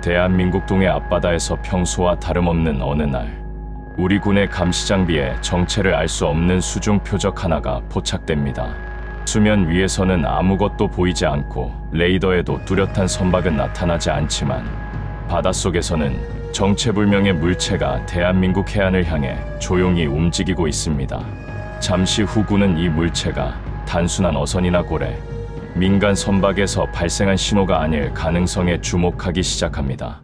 대한민국 동해 앞바다에서 평소와 다름없는 어느 날, 우리 군의 감시장비에 정체를 알 수 없는 수중 표적 하나가 포착됩니다. 수면 위에서는 아무것도 보이지 않고 레이더에도 뚜렷한 선박은 나타나지 않지만 바닷속에서는 정체불명의 물체가 대한민국 해안을 향해 조용히 움직이고 있습니다. 잠시 후 군은 이 물체가 단순한 어선이나 고래, 민간 선박에서 발생한 신호가 아닐 가능성에 주목하기 시작합니다.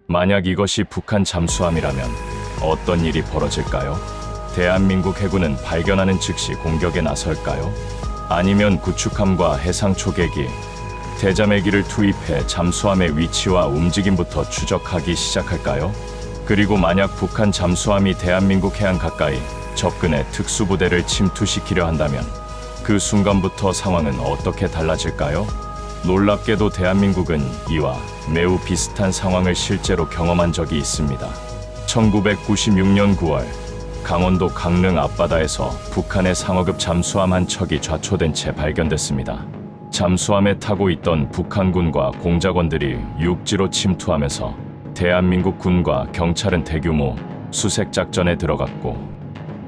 만약 이것이 북한 잠수함이라면 어떤 일이 벌어질까요? 대한민국 해군은 발견하는 즉시 공격에 나설까요? 아니면 구축함과 해상 초계기, 대자매기를 투입해 잠수함의 위치와 움직임부터 추적하기 시작할까요? 그리고 만약 북한 잠수함이 대한민국 해안 가까이 접근해 특수부대를 침투시키려 한다면 그 순간부터 상황은 어떻게 달라질까요? 놀랍게도 대한민국은 이와 매우 비슷한 상황을 실제로 경험한 적이 있습니다. 1996년 9월 강원도 강릉 앞바다에서 북한의 상어급 잠수함 한 척이 좌초된 채 발견됐습니다. 잠수함에 타고 있던 북한군과 공작원들이 육지로 침투하면서 대한민국 군과 경찰은 대규모 수색 작전에 들어갔고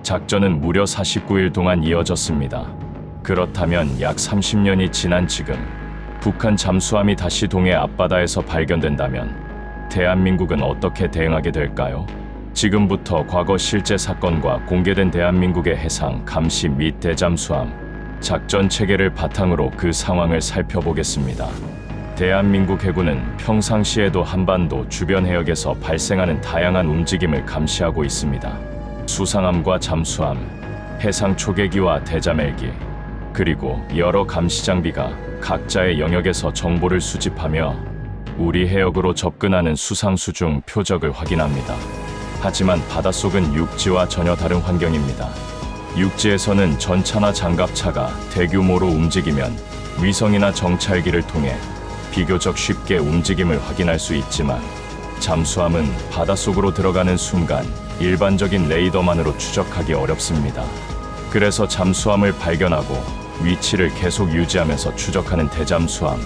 작전은 무려 49일 동안 이어졌습니다. 그렇다면 약 30년이 지난 지금 북한 잠수함이 다시 동해 앞바다에서 발견된다면 대한민국은 어떻게 대응하게 될까요? 지금부터 과거 실제 사건과 공개된 대한민국의 해상 감시 및 대잠수함 작전 체계를 바탕으로 그 상황을 살펴보겠습니다. 대한민국 해군은 평상시에도 한반도 주변 해역에서 발생하는 다양한 움직임을 감시하고 있습니다. 수상함과 잠수함, 해상 초계기와 대자멜기, 그리고 여러 감시 장비가 각자의 영역에서 정보를 수집하며 우리 해역으로 접근하는 수상수중 표적을 확인합니다. 하지만 바닷속은 육지와 전혀 다른 환경입니다. 육지에서는 전차나 장갑차가 대규모로 움직이면 위성이나 정찰기를 통해 비교적 쉽게 움직임을 확인할 수 있지만 잠수함은 바닷속으로 들어가는 순간 일반적인 레이더만으로 추적하기 어렵습니다. 그래서 잠수함을 발견하고 위치를 계속 유지하면서 추적하는 대잠수함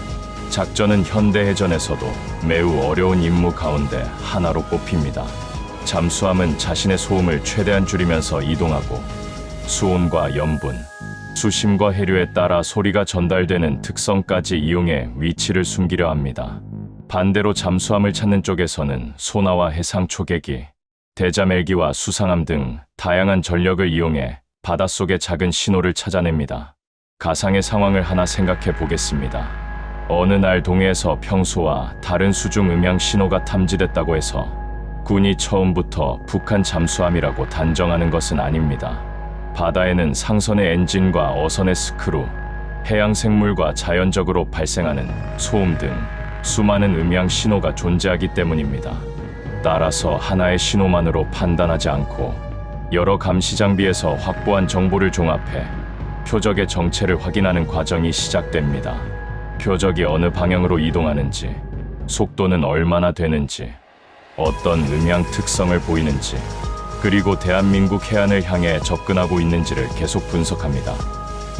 작전은 현대해전에서도 매우 어려운 임무 가운데 하나로 꼽힙니다. 잠수함은 자신의 소음을 최대한 줄이면서 이동하고 수온과 염분, 수심과 해류에 따라 소리가 전달되는 특성까지 이용해 위치를 숨기려 합니다. 반대로 잠수함을 찾는 쪽에서는 소나와 해상 초계기, 대자멜기와 수상함 등 다양한 전력을 이용해 바닷속의 작은 신호를 찾아냅니다. 가상의 상황을 하나 생각해 보겠습니다. 어느 날 동해에서 평소와 다른 수중 음향 신호가 탐지됐다고 해서 군이 처음부터 북한 잠수함이라고 단정하는 것은 아닙니다. 바다에는 상선의 엔진과 어선의 스크루, 해양 생물과 자연적으로 발생하는 소음 등 수많은 음향 신호가 존재하기 때문입니다. 따라서 하나의 신호만으로 판단하지 않고 여러 감시 장비에서 확보한 정보를 종합해 표적의 정체를 확인하는 과정이 시작됩니다. 표적이 어느 방향으로 이동하는지, 속도는 얼마나 되는지, 어떤 음향 특성을 보이는지, 그리고 대한민국 해안을 향해 접근하고 있는지를 계속 분석합니다.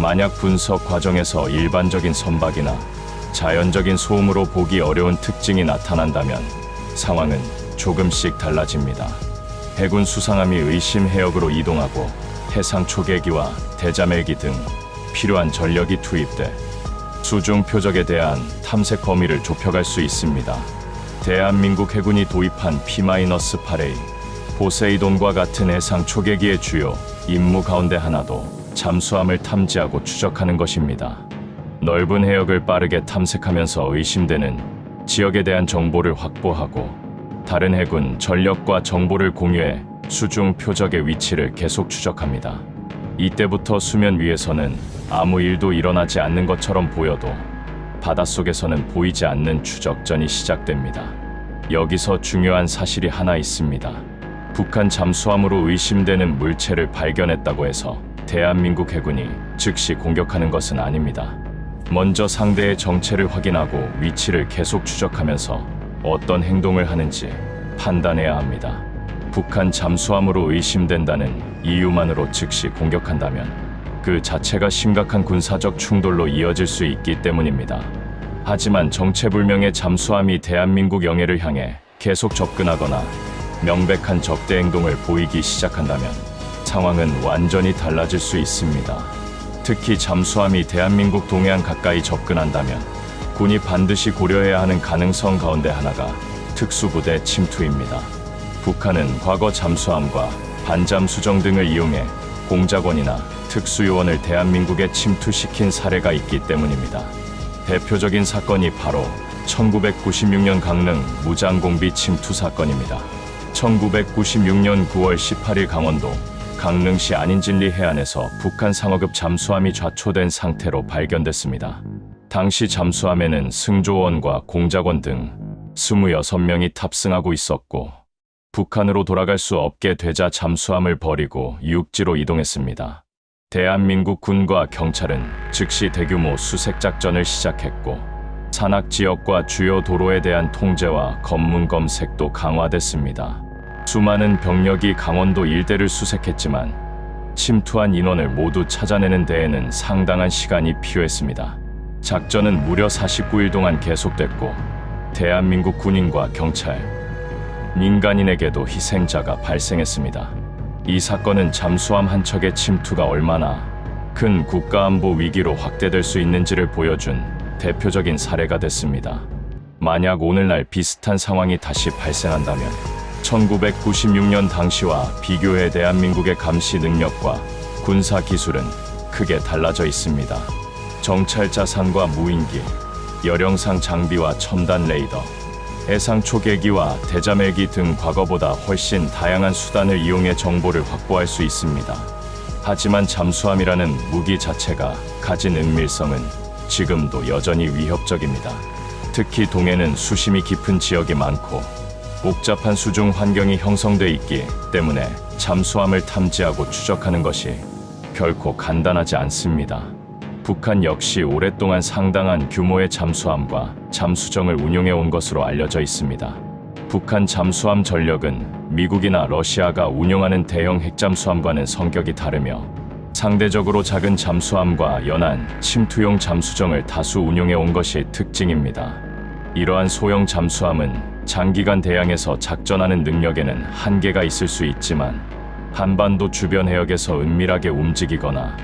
만약 분석 과정에서 일반적인 선박이나 자연적인 소음으로 보기 어려운 특징이 나타난다면 상황은 조금씩 달라집니다. 해군 수상함이 의심 해역으로 이동하고 해상 초계기와 대자멜기 등 필요한 전력이 투입돼 수중 표적에 대한 탐색 범위를 좁혀갈 수 있습니다. 대한민국 해군이 도입한 P-8A, 포세이돈과 같은 해상 초계기의 주요 임무 가운데 하나도 잠수함을 탐지하고 추적하는 것입니다. 넓은 해역을 빠르게 탐색하면서 의심되는 지역에 대한 정보를 확보하고 다른 해군 전력과 정보를 공유해 수중 표적의 위치를 계속 추적합니다. 이때부터 수면 위에서는 아무 일도 일어나지 않는 것처럼 보여도 바닷속에서는 보이지 않는 추적전이 시작됩니다. 여기서 중요한 사실이 하나 있습니다. 북한 잠수함으로 의심되는 물체를 발견했다고 해서 대한민국 해군이 즉시 공격하는 것은 아닙니다. 먼저 상대의 정체를 확인하고 위치를 계속 추적하면서 어떤 행동을 하는지 판단해야 합니다. 북한 잠수함으로 의심된다는 이유만으로 즉시 공격한다면 그 자체가 심각한 군사적 충돌로 이어질 수 있기 때문입니다. 하지만 정체불명의 잠수함이 대한민국 영해를 향해 계속 접근하거나 명백한 적대 행동을 보이기 시작한다면 상황은 완전히 달라질 수 있습니다. 특히 잠수함이 대한민국 동해안 가까이 접근한다면 군이 반드시 고려해야 하는 가능성 가운데 하나가 특수부대 침투입니다. 북한은 과거 잠수함과 반잠수정 등을 이용해 공작원이나 특수요원을 대한민국에 침투시킨 사례가 있기 때문입니다. 대표적인 사건이 바로 1996년 강릉 무장공비 침투 사건입니다. 1996년 9월 18일 강원도 강릉시 안인진리 해안에서 북한 상어급 잠수함이 좌초된 상태로 발견됐습니다. 당시 잠수함에는 승조원과 공작원 등 26명이 탑승하고 있었고 북한으로 돌아갈 수 없게 되자 잠수함을 버리고 육지로 이동했습니다. 대한민국 군과 경찰은 즉시 대규모 수색작전을 시작했고 산악지역과 주요 도로에 대한 통제와 검문 검색도 강화됐습니다. 수많은 병력이 강원도 일대를 수색했지만 침투한 인원을 모두 찾아내는 데에는 상당한 시간이 필요했습니다. 작전은 무려 49일 동안 계속됐고 대한민국 군인과 경찰, 민간인에게도 희생자가 발생했습니다. 이 사건은 잠수함 한 척의 침투가 얼마나 큰 국가안보 위기로 확대될 수 있는지를 보여준 대표적인 사례가 됐습니다. 만약 오늘날 비슷한 상황이 다시 발생한다면 1996년 당시와 비교해 대한민국의 감시 능력과 군사 기술은 크게 달라져 있습니다. 정찰 자산과 무인기, 열영상 장비와 첨단 레이더, 해상 초계기와 대자멜기 등 과거보다 훨씬 다양한 수단을 이용해 정보를 확보할 수 있습니다. 하지만 잠수함이라는 무기 자체가 가진 은밀성은 지금도 여전히 위협적입니다. 특히 동해는 수심이 깊은 지역이 많고 복잡한 수중 환경이 형성돼 있기 때문에 잠수함을 탐지하고 추적하는 것이 결코 간단하지 않습니다. 북한 역시 오랫동안 상당한 규모의 잠수함과 잠수정을 운용해 온 것으로 알려져 있습니다. 북한 잠수함 전력은 미국이나 러시아가 운용하는 대형 핵잠수함과는 성격이 다르며 상대적으로 작은 잠수함과 연안, 침투용 잠수정을 다수 운용해 온 것이 특징입니다. 이러한 소형 잠수함은 장기간 대양에서 작전하는 능력에는 한계가 있을 수 있지만 한반도 주변 해역에서 은밀하게 움직이거나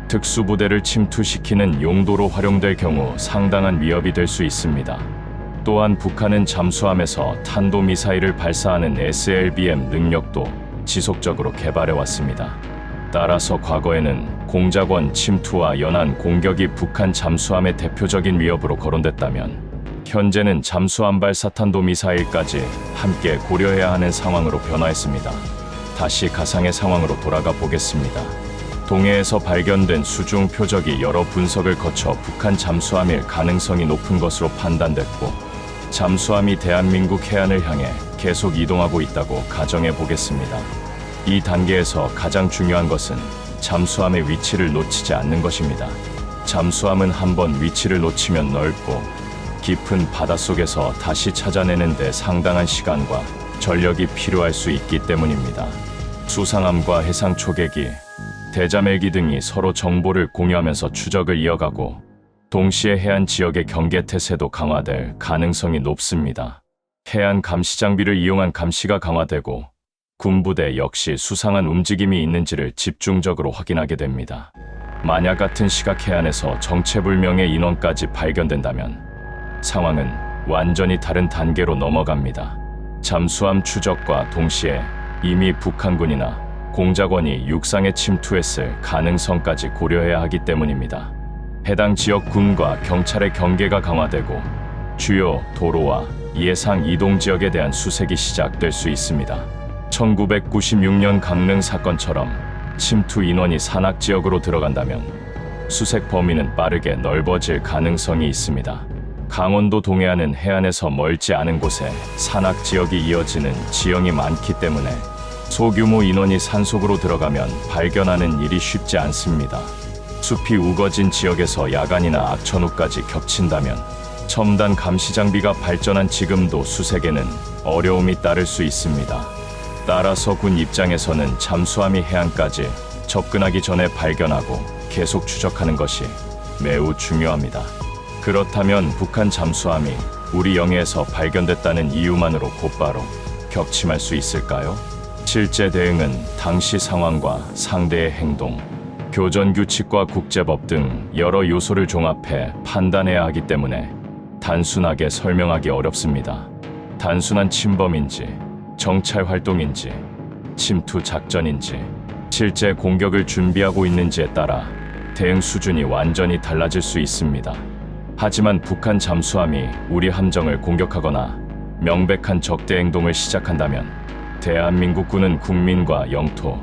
특수부대를 침투시키는 용도로 활용될 경우 상당한 위협이 될 수 있습니다. 또한 북한은 잠수함에서 탄도미사일을 발사하는 SLBM 능력도 지속적으로 개발해 왔습니다. 따라서 과거에는 공작원 침투와 연안 공격이 북한 잠수함의 대표적인 위협으로 거론됐다면 현재는 잠수함발 사탄도미사일까지 함께 고려해야 하는 상황으로 변화했습니다. 다시 가상의 상황으로 돌아가 보겠습니다. 동해에서 발견된 수중 표적이 여러 분석을 거쳐 북한 잠수함일 가능성이 높은 것으로 판단됐고 잠수함이 대한민국 해안을 향해 계속 이동하고 있다고 가정해 보겠습니다. 이 단계에서 가장 중요한 것은 잠수함의 위치를 놓치지 않는 것입니다. 잠수함은 한번 위치를 놓치면 넓고 깊은 바닷속에서 다시 찾아내는 데 상당한 시간과 전력이 필요할 수 있기 때문입니다. 수상함과 해상 초계기, 대자멜기 등이 서로 정보를 공유하면서 추적을 이어가고 동시에 해안 지역의 경계 태세도 강화될 가능성이 높습니다. 해안 감시 장비를 이용한 감시가 강화되고 군부대 역시 수상한 움직임이 있는지를 집중적으로 확인하게 됩니다. 만약 같은 시각 해안에서 정체불명의 인원까지 발견된다면 상황은 완전히 다른 단계로 넘어갑니다. 잠수함 추적과 동시에 이미 북한군이나 공작원이 육상에 침투했을 가능성까지 고려해야 하기 때문입니다. 해당 지역 군과 경찰의 경계가 강화되고 주요 도로와 예상 이동 지역에 대한 수색이 시작될 수 있습니다. 1996년 강릉 사건처럼 침투 인원이 산악 지역으로 들어간다면 수색 범위는 빠르게 넓어질 가능성이 있습니다. 강원도 동해안은 해안에서 멀지 않은 곳에 산악 지역이 이어지는 지형이 많기 때문에 소규모 인원이 산속으로 들어가면 발견하는 일이 쉽지 않습니다. 숲이 우거진 지역에서 야간이나 악천 후까지 겹친다면 첨단 감시 장비가 발전한 지금도 수색에는 어려움이 따를 수 있습니다. 따라서 군 입장에서는 잠수함이 해안까지 접근하기 전에 발견하고 계속 추적하는 것이 매우 중요합니다. 그렇다면 북한 잠수함이 우리 영해에서 발견됐다는 이유만으로 곧바로 격침할 수 있을까요? 실제 대응은 당시 상황과 상대의 행동, 교전 규칙과 국제법 등 여러 요소를 종합해 판단해야 하기 때문에 단순하게 설명하기 어렵습니다. 단순한 침범인지, 정찰 활동인지, 침투 작전인지, 실제 공격을 준비하고 있는지에 따라 대응 수준이 완전히 달라질 수 있습니다. 하지만 북한 잠수함이 우리 함정을 공격하거나 명백한 적대 행동을 시작한다면 대한민국 군은 국민과 영토,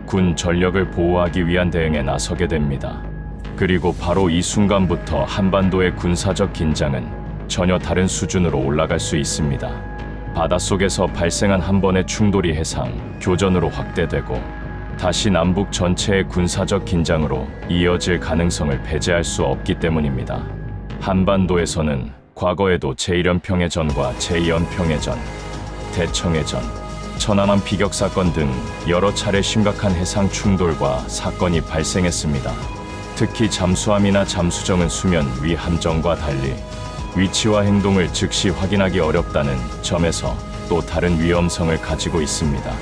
군 전력을 보호하기 위한 대응에 나서게 됩니다. 그리고 바로 이 순간부터 한반도의 군사적 긴장은 전혀 다른 수준으로 올라갈 수 있습니다. 바닷속에서 발생한 한 번의 충돌이 해상, 교전으로 확대되고 다시 남북 전체의 군사적 긴장으로 이어질 가능성을 배제할 수 없기 때문입니다. 한반도에서는 과거에도 제1연평해전과 제2연평해전, 대청해전, 천안함 비격 사건 등 여러 차례 심각한 해상 충돌과 사건이 발생했습니다. 특히 잠수함이나 잠수정은 수면 위 함정과 달리 위치와 행동을 즉시 확인하기 어렵다는 점에서 또 다른 위험성을 가지고 있습니다.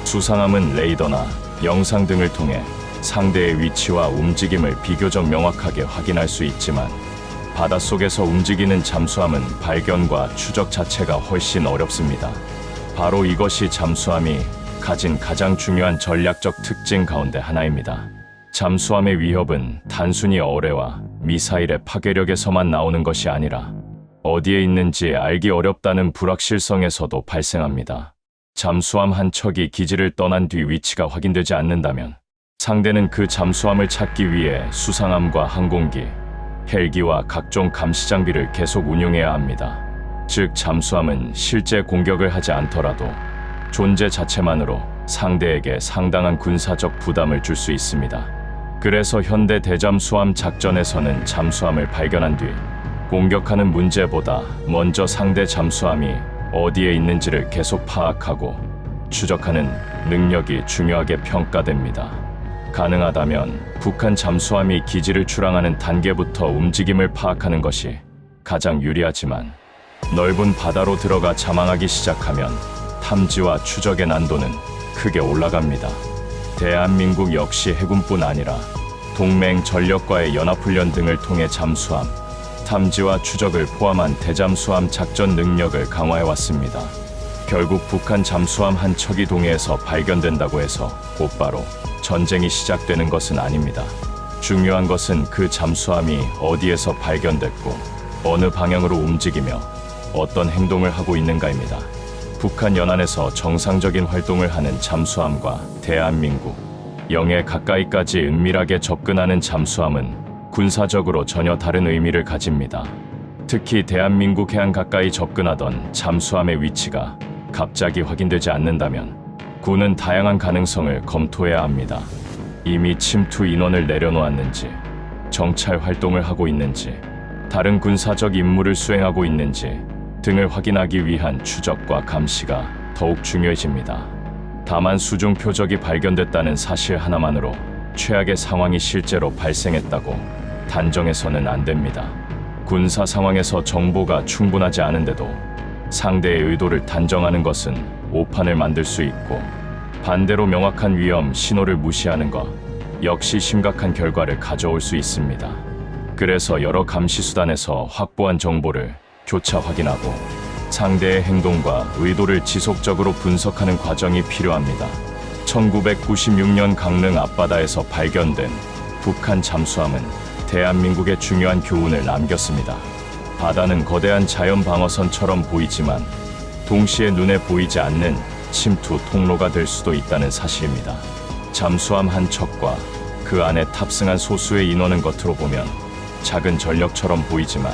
수상함은 레이더나 영상 등을 통해 상대의 위치와 움직임을 비교적 명확하게 확인할 수 있지만 바닷속에서 움직이는 잠수함은 발견과 추적 자체가 훨씬 어렵습니다. 바로 이것이 잠수함이 가진 가장 중요한 전략적 특징 가운데 하나입니다. 잠수함의 위협은 단순히 어뢰와 미사일의 파괴력에서만 나오는 것이 아니라 어디에 있는지 알기 어렵다는 불확실성에서도 발생합니다. 잠수함 한 척이 기지를 떠난 뒤 위치가 확인되지 않는다면 상대는 그 잠수함을 찾기 위해 수상함과 항공기, 헬기와 각종 감시 장비를 계속 운용해야 합니다. 즉 잠수함은 실제 공격을 하지 않더라도 존재 자체만으로 상대에게 상당한 군사적 부담을 줄 수 있습니다. 그래서 현대 대잠수함 작전에서는 잠수함을 발견한 뒤 공격하는 문제보다 먼저 상대 잠수함이 어디에 있는지를 계속 파악하고 추적하는 능력이 중요하게 평가됩니다. 가능하다면 북한 잠수함이 기지를 출항하는 단계부터 움직임을 파악하는 것이 가장 유리하지만 넓은 바다로 들어가 잠항하기 시작하면 탐지와 추적의 난도는 크게 올라갑니다. 대한민국 역시 해군뿐 아니라 동맹 전력과의 연합훈련 등을 통해 잠수함, 탐지와 추적을 포함한 대잠수함 작전 능력을 강화해왔습니다. 결국 북한 잠수함 한 척이 동해에서 발견된다고 해서 곧바로 전쟁이 시작되는 것은 아닙니다. 중요한 것은 그 잠수함이 어디에서 발견됐고 어느 방향으로 움직이며 어떤 행동을 하고 있는가입니다. 북한 연안에서 정상적인 활동을 하는 잠수함과 대한민국 영해 가까이까지 은밀하게 접근하는 잠수함은 군사적으로 전혀 다른 의미를 가집니다. 특히 대한민국 해안 가까이 접근하던 잠수함의 위치가 갑자기 확인되지 않는다면 군은 다양한 가능성을 검토해야 합니다. 이미 침투 인원을 내려놓았는지, 정찰 활동을 하고 있는지, 다른 군사적 임무를 수행하고 있는지 등을 확인하기 위한 추적과 감시가 더욱 중요해집니다. 다만 수중 표적이 발견됐다는 사실 하나만으로 최악의 상황이 실제로 발생했다고 단정해서는 안 됩니다. 군사 상황에서 정보가 충분하지 않은데도 상대의 의도를 단정하는 것은 오판을 만들 수 있고 반대로 명확한 위험 신호를 무시하는 것 역시 심각한 결과를 가져올 수 있습니다. 그래서 여러 감시 수단에서 확보한 정보를 교차 확인하고 상대의 행동과 의도를 지속적으로 분석하는 과정이 필요합니다. 1996년 강릉 앞바다에서 발견된 북한 잠수함은 대한민국에 중요한 교훈을 남겼습니다. 바다는 거대한 자연 방어선처럼 보이지만 동시에 눈에 보이지 않는 침투 통로가 될 수도 있다는 사실입니다. 잠수함 한 척과 그 안에 탑승한 소수의 인원은 겉으로 보면 작은 전력처럼 보이지만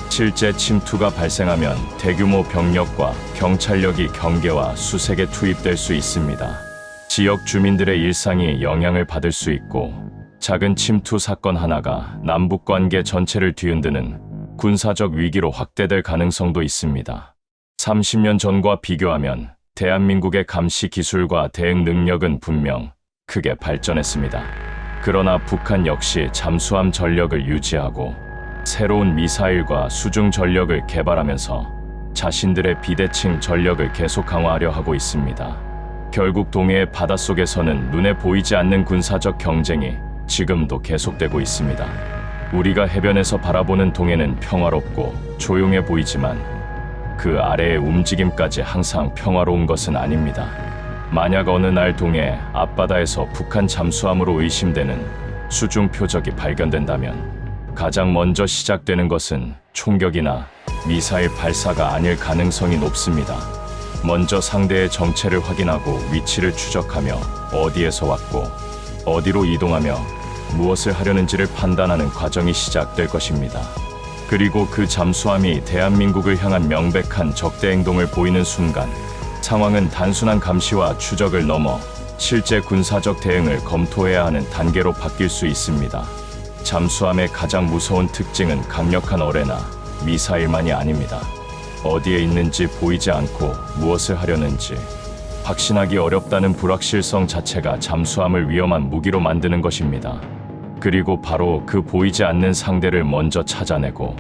실제 침투가 발생하면 대규모 병력과 경찰력이 경계와 수색에 투입될 수 있습니다. 지역 주민들의 일상이 영향을 받을 수 있고 작은 침투 사건 하나가 남북 관계 전체를 뒤흔드는 군사적 위기로 확대될 가능성도 있습니다. 30년 전과 비교하면 대한민국의 감시 기술과 대응 능력은 분명 크게 발전했습니다. 그러나 북한 역시 잠수함 전력을 유지하고 새로운 미사일과 수중 전력을 개발하면서 자신들의 비대칭 전력을 계속 강화하려 하고 있습니다. 결국 동해의 바닷속에서는 눈에 보이지 않는 군사적 경쟁이 지금도 계속되고 있습니다. 우리가 해변에서 바라보는 동해는 평화롭고 조용해 보이지만 그 아래의 움직임까지 항상 평화로운 것은 아닙니다. 만약 어느 날 동해 앞바다에서 북한 잠수함으로 의심되는 수중 표적이 발견된다면 가장 먼저 시작되는 것은 총격이나 미사일 발사가 아닐 가능성이 높습니다. 먼저 상대의 정체를 확인하고 위치를 추적하며 어디에서 왔고 어디로 이동하며 무엇을 하려는지를 판단하는 과정이 시작될 것입니다. 그리고 그 잠수함이 대한민국을 향한 명백한 적대 행동을 보이는 순간 상황은 단순한 감시와 추적을 넘어 실제 군사적 대응을 검토해야 하는 단계로 바뀔 수 있습니다. 잠수함의 가장 무서운 특징은 강력한 어뢰나 미사일만이 아닙니다. 어디에 있는지 보이지 않고 무엇을 하려는지 확신하기 어렵다는 불확실성 자체가 잠수함을 위험한 무기로 만드는 것입니다. 그리고 바로 그 보이지 않는 상대를 먼저 찾아내고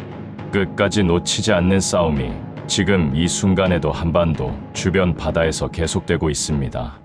끝까지 놓치지 않는 싸움이 지금 이 순간에도 한반도 주변 바다에서 계속되고 있습니다.